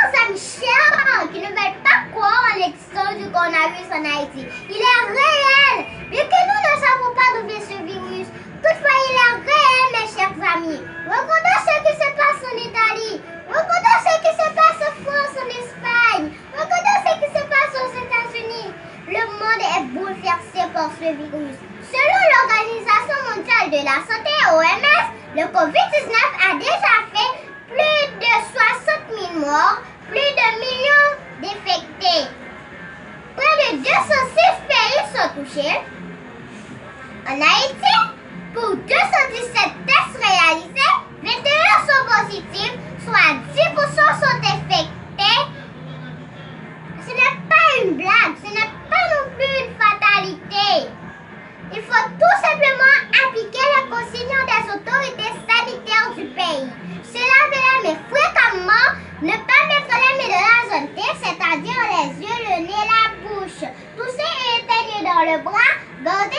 nos amis chers qui ne veulent pas croire en l'existence du coronavirus en Haïti. Il est réel, bien que nous ne savons pas d'où vient ce virus. Toutefois, il est réel, mes chers amis. Regardons ce qui se passe en Italie. Regardons ce qui se passe en France, en Espagne. Regardons ce qui se passe aux États-Unis. Le monde est bouleversé par ce virus. Selon l'Organisation mondiale de la santé, OMS, le COVID-19 a déjà fait plus de 60 000 morts, plus de millions d'infectés. Près de 206 pays sont touchés. En Haïti, pour 217 tests réalisés, 21 sont positifs, soit 10% sont infectés. Ce n'est pas une blague, ce n'est pas non plus une fatalité. Il faut tout simplement appliquer les consignes des autorités sanitaires du pays. Se laver les mains fréquemment, ne pas mettre les mains dans la zone T, c'est-à-dire les yeux, le nez, la bouche. Tousser et éteindre dans le bras, garder